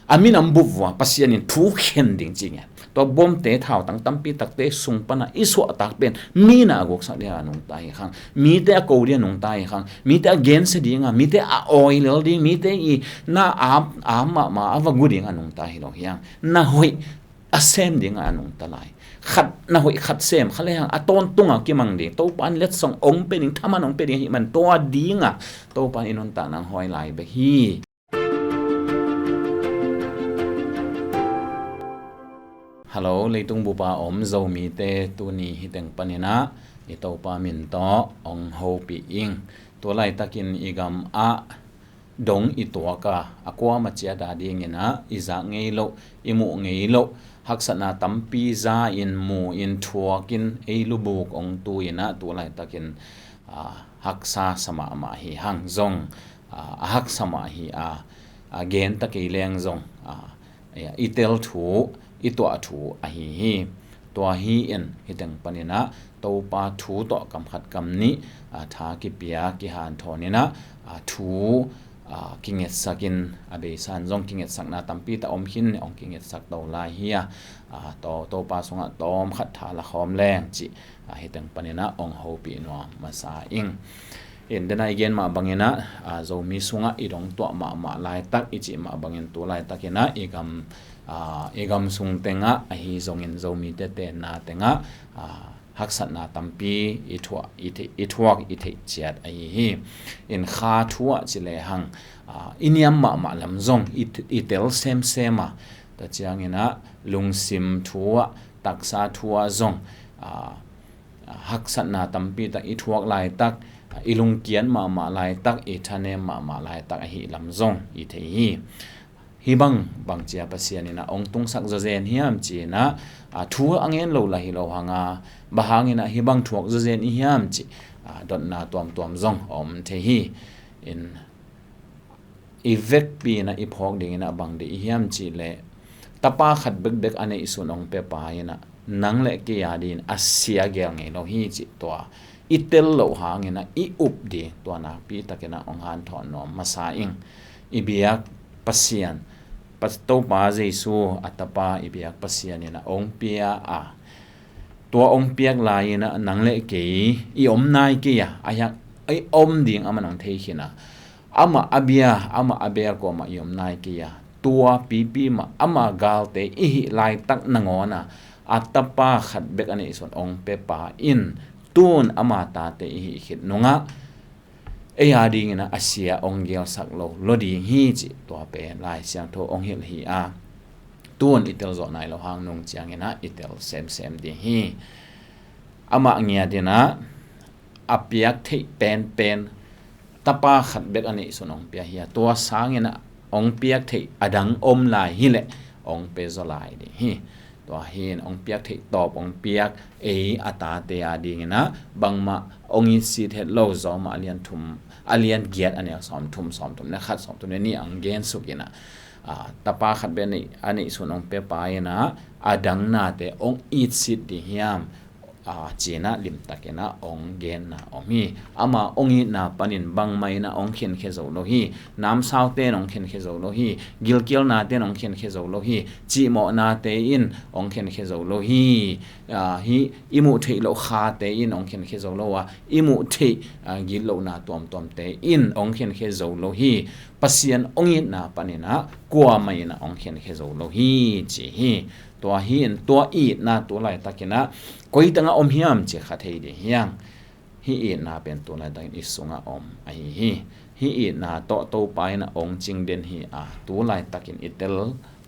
amin ambuvwa pasianin thu khen ding chinga to bom te thau tang tampi takte sungpana isu atak pen mina agok sa dia nong tai khang mi te a koria nong tai khang mi te again se dinga mi te a oil ding mi te I na ma ava guding anong tai lo hiang na hoi asem ding anong talai khat na hoi khat sem khale hang aton tunga kimang ding to pan let song ong pening thaman ong pe hi man to dinga to pan inon ta nang hoi lai be hi hello leitung bupa zomi te tu ni hiteng panina ito pa min to ong ho pi ing to lai takin igam a dong itwa ka akwa machia da ding ina iza ngei lo imu ngei lo haksana tampi za in mu in thuakin eilubuk ong tu ina tu lai takin haksa sama ma hi hang zong hak sama hi again takileng zong itel thu itwa thu hi to hi en hiteng panina to pa thu to kam khat kam ni tha ki pia ki han thonina thu kinget sakin abe san jong kinget sakna tampi ta om hin ong kinget sak to la hi to pa songa tom khat tha la khom leng chi hiteng panina ong ho pi no masa ing in dena again ma bangena zomi sunga idong to ma lai tak ichi ma bangen to lai takena egam sung tenga hi zongin zomi te na tenga haksat na tampi ithuak ite chiat hi in kha thua chile hang iniam ma lam zong itel sema ta chiangena lungsim thua taksa thua zong haksat na tampi ta ithuak lai tak ilung kian ma lai tak ithane ma lai tak hi lam zong ite hi hibang chia pasianina ong tung sak zazen hiam china thu angen lo la hi lo hanga bahangina hibang thuak zazen hiam chi dot na tom zong om the hi in evek pi na iphok ding na bang de hiam chi le tapa khat bek ane isunong pe pa ina nang le ke yadin asia gel nge lo hi chi to itel lo hangina I up de to na pi takena ong han thon no masa ing ibiak pasian pasto pa jesu atapa ibiak pasian ina ong pia to ong piak lai na nangle ke I om nai ke ya ayak ai om ding amanang thei khina ama abia ko ma yom nai ke ya tua pipi ma ama galte I lai tak nangona atapa khat bek ane ison ong pe pa in tun ama ta te I khit nunga ding na asia ong gel sak lo ding hi chi to pe lai siang tho ong hil hi tuan itel zo nai lo hang nong chiang ina itel sem di hi ama ngia dina apiak thei pen tapa khat bek ani sonong pia hi to sang ina ong piak thei adang om lai hi le ong pe zo lai di hi to hin ong piak thei top ong piak ata te ding ina bangma ong in si the lo zo ma alian giat ane som thum na khat som tum ni ang gen sukina tapa khat be ni ani sunong pe pa ina adang na te ong eat sit di hiam china lim takena ong gen na omi ama ongi na panin bang mai na ong khen khe zo lo hi nam sao te ong khen khe zo lo hi gilkial na te ong khen khe zo lo hi chi mo na te in ong khen khe zo lo hi hi imu thei lo kha te in ong khen khe zo lo wa imu thei gil lo na tom te in ong khen khe zo lo hi pasian ongi na panina kwa mai na ong khen khe zo lo hi chi hi to hin to I na to lai takena koi tanga om hiam che khathei de hiang hi na pen to lai tak isunga om hi na to pai na ong ching den hi to lai takin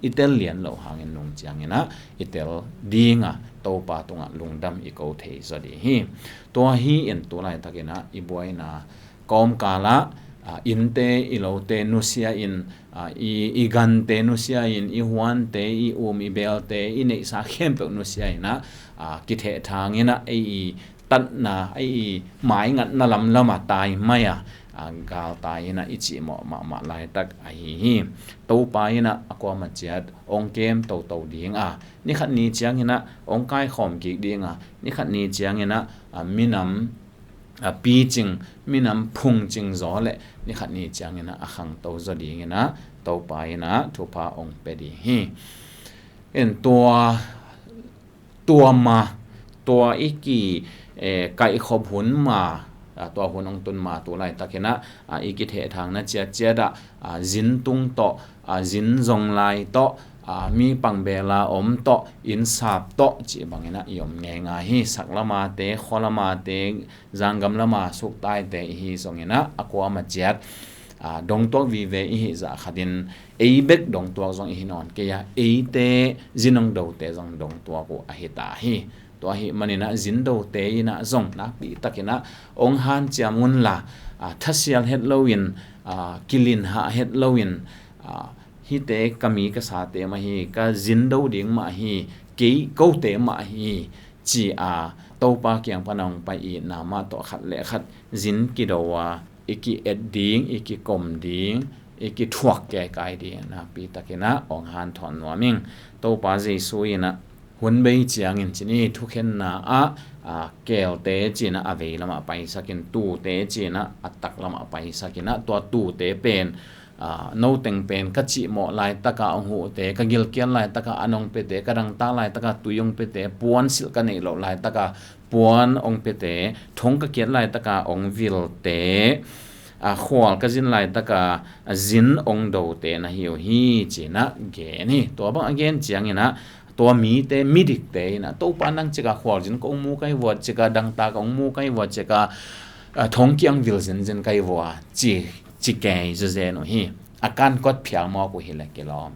itel lian lo hangin nung chiang ina itel dinga to pa tunga lungdam I ko thei zo di hi to hi en to lai takena ibuai na kom kala inte ilote nusia in I gante nusia in I huan te I I bel te I nei sa khempe nusia ina ki the thangina tat na mai ngat na lama tai maya gal tai na ichi mo ma lai tak hi to pa ina akwa ma chiat ong kem to ding ni khat ni chiang ina ong kai khom ki ding ni khat ni chiang ina minam pi ching minam phung ching zo le ni khat ni chiang ina akhang to zo ding ina to pa ina thu pa ong pe di hi enตัวมาตัวอีกีไก่ขบหุนมาตัวหุนองตุนมาตัวไรตะเกนะอีกิเททางนะเจียดจินตุงโตจินจงไลโตมีปังเบลาอมโตอินสาบโตจีบังนะยมเงงาฮีสักละมาเตขอละมาเตจังกำละมาสุกใต้เตฮีสงนะอความาเจียดดงตัววิเวอีจะขัดินเบกดงตัวจงอีนอนเกียเตจินงดูเตจงดงตัวกูอหิตาฮีตัวฮีมันนะจินดูเตยนะจงนักปีตะกินะองฮันเจียมุนละทัศยลเฮดโลวินกิลินหาเฮดโลวินฮีเตกมีกษาเตมาฮีกจินดูดิ่งมาฮีกีกูเตมาฮีจีโตปาเกียงพนองไปอีนามาต่อขัดเละขัดจินกิโดวาอีกเอ็ดดิ่งอีกกลมดิ่งอีกทวกแก่กายดิ่งนะปีตะกินะองฮันถอนวัวมิงโตปาเจสุยนะหุ่นเบยเจียงอินจินีทุกเห็นนะเกลเตจีนะอเวลมาไปสักินตูเตจีนะอัตตักลมาไปสักินะตัวตูเตเป็นโนเต็งเป็นกัจจิโมลายตะกะองหูเตกะกิลเกียนลายตะกะอนงเปเตกะดังตาลายตะกะตุยงเปเตปวนสิลกันเนโลลายตะกะปวนองเปเตทงกะเกียนลายตะกะองวิลเตขวลกะจินลายตะกะจินองโดเตนะฮิวฮีจีนะเกนี่ตัวบังอเกนเจียงนี่นะตัวมีเตมิดิกเตนะตัวปานังจิกะขวลจินกองมูไกวอจิกะดังตากองมูไกวอจิกะทงเกียงวิลจินไกวอจิแกจะเจนฮีอาการกดเพียงมอกูเห็นเลยกี่ล้อม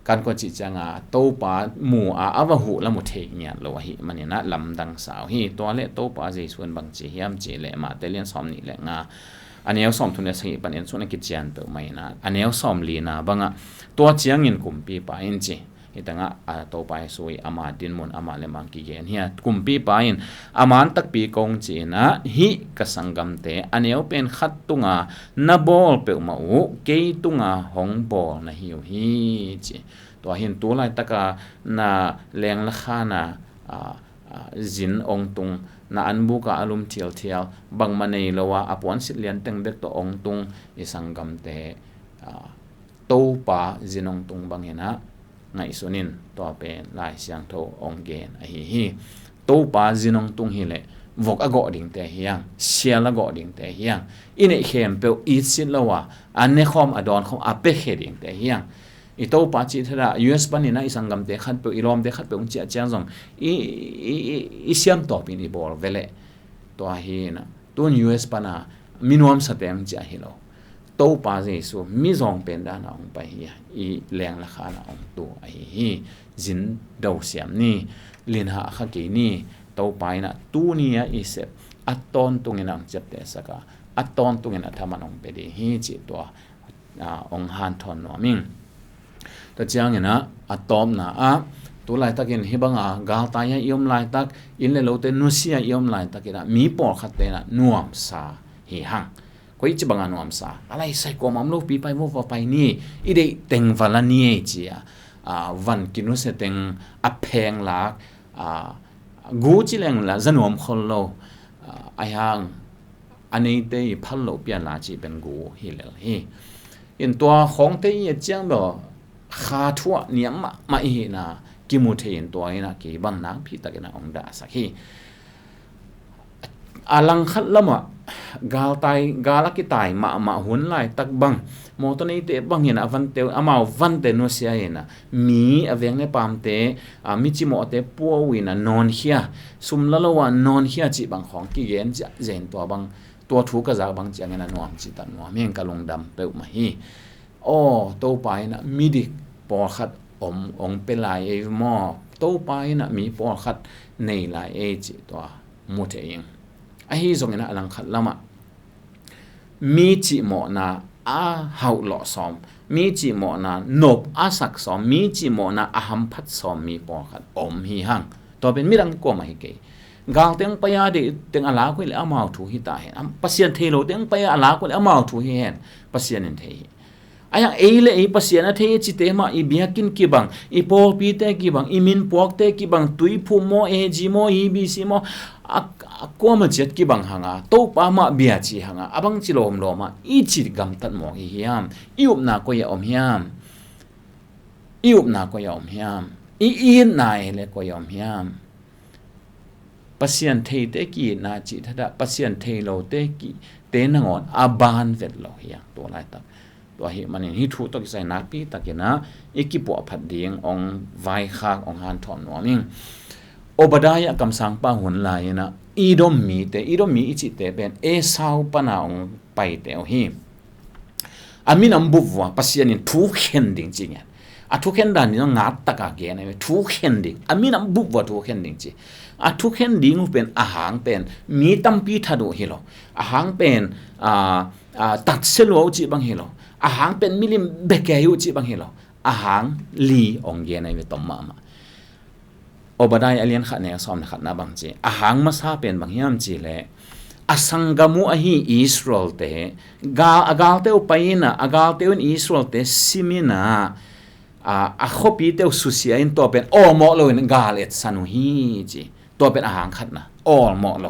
การกดจิจังโตปาหมู่อาวหูละหมดเทียนโลหิมันเนี่ยนะลำดังสาวฮีตัวเละโตปาจีส่วนบางจีเฮียมจีเละมาเตเลียนซ้อมนี่แหละอันนี้ซ้อมทุนเนี่ยสิปันเอ็นส่วนกิจยันเติมไม่นะอันนี้ซ้อมลีนะบางตัวเจียงเงินกลุ่มปีปาอินจีอีตั้งโตไปสวยอามาดินมุนอามาเลมังกีเกนเฮียกลุ่มปีปาอินอามันตักปีกงจีนะฮิกสังกัมเตอันนี้เป็นขัดตุงนาบอลเปิลมาอุเกยตุงหงบอลนะฮิวฮีจีตัวเห็นตัวอะไรตะกานาแรงละข้านาจินองตุงนาอันบุกอารมณ์เทียวบางมันในละว่าอปวนสิเลียนเต็งเบ็กตัวองตุงอิสังกัมเตโตปาจินองตุงบางเห็นนะไงส่วนนี้ตัวเป็นลายเสียงโทองเกนฮีโตปาจินองตุงฮีเละวกอากอดิ่งแต่เฮียงเชียละกอดิ่งแต่เฮียงอินเอเข้มเปลอีสิละว่าอันนี้คอมอดอนของอาเปเฮดิ่งแต่เฮียงอีโตปาจิตระ US ปันนี่นะอีสังกัมเตขัดเปลอีลอมเตขัดเปลองเจียจงอีเสียมตอปินีบอลเวเลตัวฮีนะตัว US ปันนะมินวมสเต็มเจียฮิโลโตปาเจสุมิจงเป็นด้านองไปฮีอีแรงราคาองตัวฮีจินดาวเสียมนี่ลินหาขักนี่โตไปนะตัวนี้อีเสพอัตตอนตรงนี้นังจับเตสกาอัตตอนตรงนี้นะทำมันองไปดีฮีจิตัวองฮันทอนนอมิงแต่เจ้าเนี่ยนะอัตตอมนะตัวลายตะกินฮิบังกาลตายยอมลายตักอินเลโลเตนุเซียยอมลายตักนะมีปอขัดเตนะนวมซาฮีหังก็อีจะบังนวมซาอะไรใส่กวามโลปีไปวัวไปนี่อีเดเต็งวาลานีเจียวันกินุเสเต็งอเพงลักกูจิเลงละจันวมคนโลไอฮังอันนี้เตยพัลโลเปียลาจีเป็นกูฮิเลฮีอินตัวของเตยเจียงแบบขาทั่วเนี่ยมาอีนะกิมุเทียนตัวนี้นะกี่บางนังพี่ตะกันองดาสักฮีอาลังคัดละมะกาลไตกาลกิตายมาหุ่นไล่ตักบังโมตัวนี้เตะบังเห็นอวันเตอามาวันเตโนเซียเห็นนะมีอเวียงในปามเตมิจิโมเตปัววินะนอนเฮียสุมละละว่านอนเฮียจีบังของกิเกนจะเจนตัวบังตัวถูกกระจากบังเจียงนะนวมจิตันนวมเมียงกะลงดำเปลมาฮีโอ้โตไปนะมิดิปอขัดองเป็นลายเอวมอโตไปนะมีปอขัดในลายเอจิตัวมุเทยิงไอ้ที่ส่งนะลังขัดละมะมีจิโมนาเฮาหล่อซ้อมมีจิโมนานบสักซ้อมมีจิโมนาหัมพัดซ้อมมีปอขัดฮีหังตัวเป็นมิรังกัวมาฮิเกกางเตียงไปอาเดเตียงอาลาคุยเลยอามาถูฮิตาเห็นปัสยันเทโลเตียงไปอาลาคุยเลยอามาถูฮิเห็นปัสยันเทหิ ayang eile e pasiana the chi te ma i biakin ki bang i pol pi te ki bang i min pok te ki bang tui phu mo e ji mo i bi si mo ko ma chet ki bang hanga to pa ma bia chi hanga abang chi lom lo ma i chi gam tat mo hi hiam i up na ko ya om hiam i up na ko ya om hiam i na ele ko ya om hiam pasien thei te ki na chi thada pasien thei lo te ki te na ngon aban vet lo hiam to lai taตัวเหตุมันนี่ถูกต้องใส่นักปีตะเกียนะอีกกี่ปวดผัดเดียงองไว้ข้างองหันถอนหัวมิงอบดายกำสังป้าหุ่นลายนะอีดมมีแต่อีดมมีอีจิตแต่เป็นเอสาวปนาองไปแต่เอาฮีอามินอัมบุวะปัสยานิทุกเห็นดิ่งจริงอ่ะทุกเห็นด่านนี่ต้องงัดตะกาเกนไอ้ทุกเห็นดิ่งอามินอัมบุวะทุกเห็นดิ่งจริงทุกเห็นดิ่งเป็นอาหารเป็นมีตั้มปีทัดหิโลอาหารเป็นตัดเซลล์จีบังหิโลอาหารเป็นมิลิมเบกเกยุจิบังเฮลอาหารลีองเยนในเวตมามาอบดายอเลียนขัดเนี่ยซ้อมขัดนาบังจีอาหารมาซาเป็นบางยามจีเล่อสังกามุอหีอิสราเอลเตกาลเตอไปนะกาลเตออิสราเอลเตซิมินาขบีเตอสุเซียอินตัวเป็นออมอโลนกาเลตซานุฮีจีตัวเป็นอาหารขัดนะออมอโล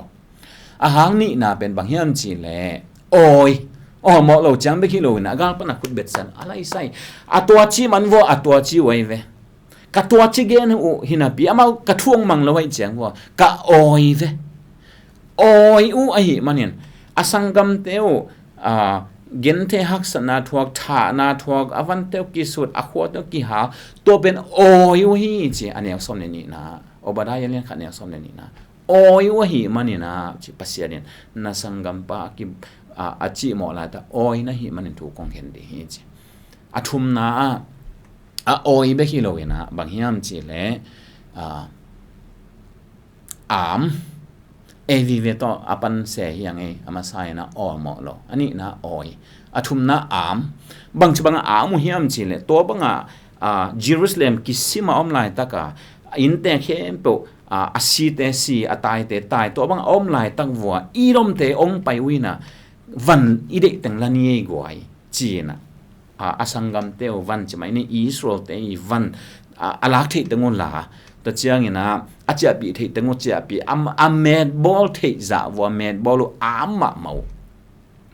อาหารนี่นะเป็นบางยามจีเล่โอยหมอเราจังไปคิโลนะกาลปนักขุดเบ็ดสันอะไรใส่ตัวชีมันว่าตัวชีไว้เวกตัวชีเกนหูหินาปีอามากระท่วงมังเราไว้จังว่ากะโอยเวโอยไอมันเนี่ยสังกัมเตวเกนเทหักสนาทวกท่านาทวกอวันเตวกิสุดอขวดเตวกิหาตัวเป็นโอยฮีจีอันนี้สมเนนี่นะอบดายเลียนขันเนี่ยสมเนนี่นะโอยฮีมันเนี่ยนะจีปัสยาเนี่ยนาสังกัมปะกิอาจีหมอลาตาโอยนะฮิมันถูกคงเห็นดีฮิจิทุมนาโอยเบกิโลเวนะบางยามจีเลอามวิเวตอปันเสียยังไงอามาใส่นะอหมอโลอันนี้นะโอยทุมนาอามบางบางมุฮิยามจีเลตัวบางเยรูซาเล็มกิสิมาอมไลตากาอินเตอร์เข้มโปสีเตสีตายเตตายตัวบางอมไลตักวัวอีรมเตองไปวินะวันอีเด็กแต่งลานีกวยจีนะสังกัมเตววันจะไม่ในอิสราเอลเตอีวันลักเทตังงลาแต่เจ้าเงี้ยนะอาจจะปีเทตังงจะปีเมดบอลเทจ่าว่าเมดบอลมาเมา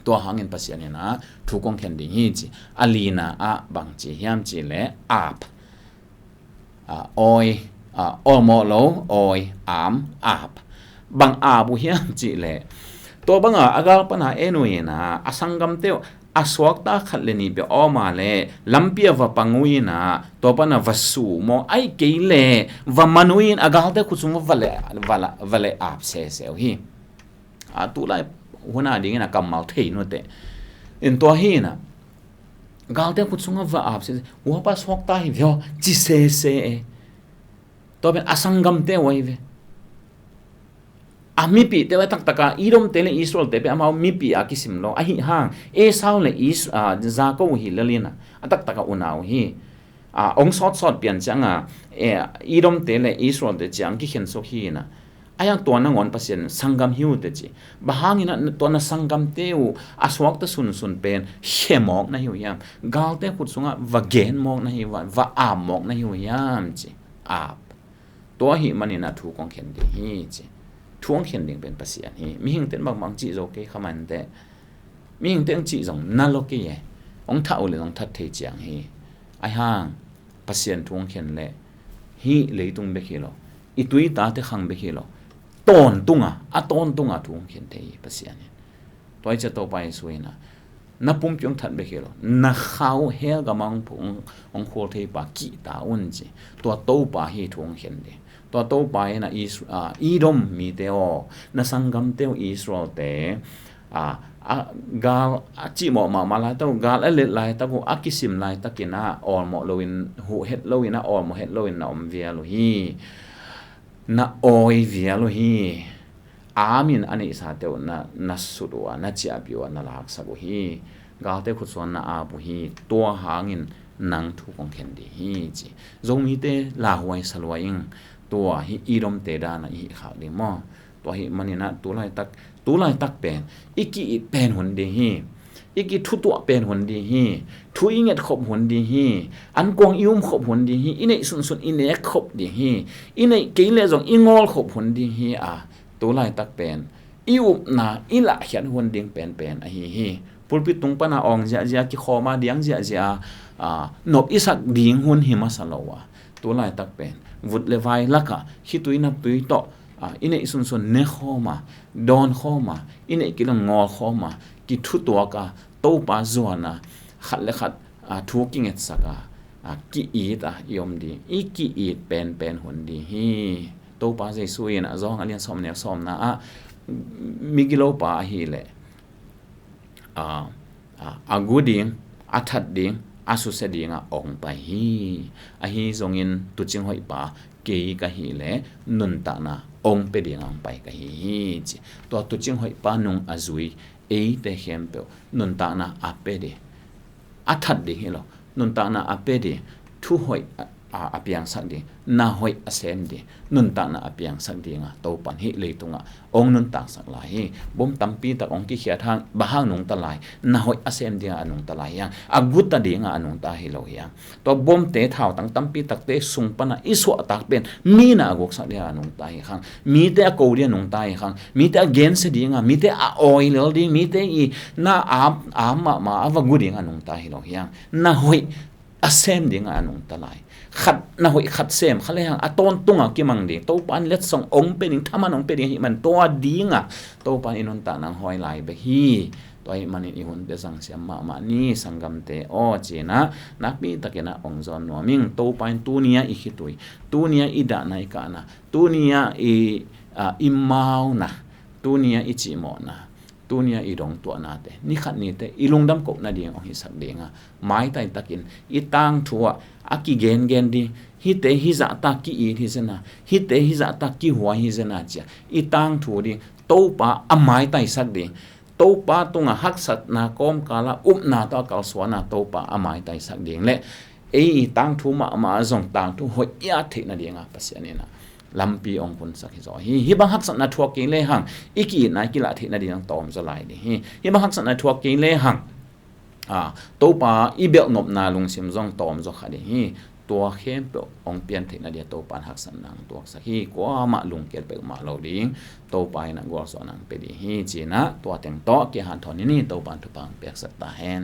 ตัวหางเงินภาษาเนี่ยนะถูกกงแข่งดีฮีจีอลีนาบางจียามจีเล่ออยออมอโลออยบางบุยามจีเล่ตัวบางอากาศปัญหาหน่วยนะสังกัมเตวสวกตาขัดเลนีเปียออมาเลลัมเปียว่าปังวินะตัวปัญหาวัสูโมไอเกลเลว่ามันุยนอากาศเตคุซุมว่าวัเลอาบเสียฮีตัวไลหัวหน้าดิ่งนะกำมาเทยนู่นเตอินตัวฮีนะอากาศเตคุซุมว่าอาบเสียหัวปัสวกตาหิวจิเสตัวเป็นสังกัมเตวไว้เวมิปีเตวตักตะกาอีรมเตเลอิสราเอลเตเปอามามิปีอากิสิมโลอาหิห่างสาวเลซาโกหิเลลีนะตักตะกาอุนาวฮีองสอดเปลี่ยนจังอีรมเตเลอิสราเอลเตจังกิเข็นโซฮีนะยังตัวนั้นงอนปัสยันสังกัมฮิวเตจิบางอย่างนั้นตัวนั้นสังกัมเตวสวกตะสุนเป็นเขมอกนะฮิวยามกาลเตขุดสุงะวะเกนมอกนะฮิวะอามอกนะฮิวยามจิตัวหิมันนี่นะถูกกองเข็นดีฮีจิช่วงเขียนดิ่งเป็นภาษาฮีมีหิงเต้นบางจีโจเกขมันแต่มีหิงเต้นจีจงนั่นโลกเย่องท้าอุลองทัดเทจียงฮีไอห่างภาษาช่วงเขียนเล่ฮีเลยตุงเบกิโลอีตุยตาเตขังเบกิโลต้นตุงต้นตุงช่วงเขียนเทยภาษาเนี่ยตัวจะโตไปสวยนะนับปุ่มจงทัดเบกิโลนักข่าวเฮลกับมังผงองโคเทปากีตาอุนจีตัวโตปาฮีช่วงเขียนเดตัวโตไปนะอีดมมีเตอนะสังกัมเตออิสราเอลเตกาลจีหมอมาลายตกาลเลลายตะกูอากิสิมลายตะกินะออลหมอโลวินหูเฮ็ดโลวินะออลหมอเฮ็ดโลวินนะอมเวียโลฮีนะออยเวียโลฮีมินอันนี้สาเตอนะสุดวะนะเจียบิวนะลักษะบุฮีกาลเตขุดสวนนะบุฮีตัวหางินนังทุกของเข็นดีฮีจีจงมีเตลาหวยสลวยอิงตัวฮิอีรมเตดานะฮิขาวดีมอตัวฮิมันนี่นะตัวไล่ตักเป็นอีกีเป็นหุ่นเดฮี iki thu tu pen hon di hi thu inget khop hon di hi an kong ium khop hon di hi ine sun sun ine khop di hi ine keile jong ingol khop hon di hi a to lai tak pen iup na ila hian hon ding pen a hi pulpit tung pana ong ja ki khoma diang ja nop isak ding hun hi masalowa to lai tak pen vut le vai laka hi tuina pui to ine sun sun ne khoma don khoma ine kilong ngol khoma ki thu to ka to pa zona khat le khat thu king et saka ki i ta yom di i ki i pen hun di hi to pa je suin a zong alian som ne som na migilo pa hi le aguding athat ding asu se dinga ong pa hi zongin tu ching hoi pa ke ka hi le nun ta na ong pe ding ang pai ka hi chi to tu ching hoi pa nung azui e te hem pe nun ta na ape de athat de hilo nun ta na ape de thu hoi apiang sak de na hoi asem de nun ta na apiang sak de nga to pan hi le tunga ong nun ta sak la hi bom tampi tak ong ki khia thang bahang nung ta lai na hoi asem de anung ta lai yang agut ta de nga anung ta hi lo yang to bom te thau tang tampi tak te sung pana isu tak pen mi na gok sak de anung ta hi khang mi te ko de nung ta hi khang mi te again se de nga mi te a oil de mi te i na ma ava gu de nga anung ta hi lo yang na hoi asem de nga anung ta lai khat na hoi khat sem khale hang aton tunga ki mang de to pan let song ong pe ning thaman ong pe hi man to dinga to pan inon ta nang hoi lai be hi toy manin i hun te sang siam ma ni sangam te o china nakpi takena ong zon no ming to pan tu nia i hitui tu nia i da nai ka na tu nia i mau na tu nia i chi mo na tu nia i dong tu na te ni khat ni te i lungdam kop na ding ong hi sak dinga mai tai takin i tang thua aki gen di hi te hi za ta ki i hi zena hi te hi za ta ki huwa hi zena cha i tang thu di to pa amai tai sak ding to pa tunga hak sat na kom kala na ta kal swana to pa amai tai sak ding le i tang thu ma zong tang thu hoi ya the na dinga pasiani na lampi ong pun sak hi zo hi bang hak sat na thuak ke le hang iki na ki la the na ding tom zo lai di hi bang hak sat na thuak ke le hang to pa i bel nop na lung sim zong tom zo khadi hi tua khem pe ong pian the na dia to pan hak san nang to sa hi ko ma lung kel pe ma lo ding to pa na gol so nang pe di hi china to teng to ke han thon ni to pan thu pang pek sat ta hen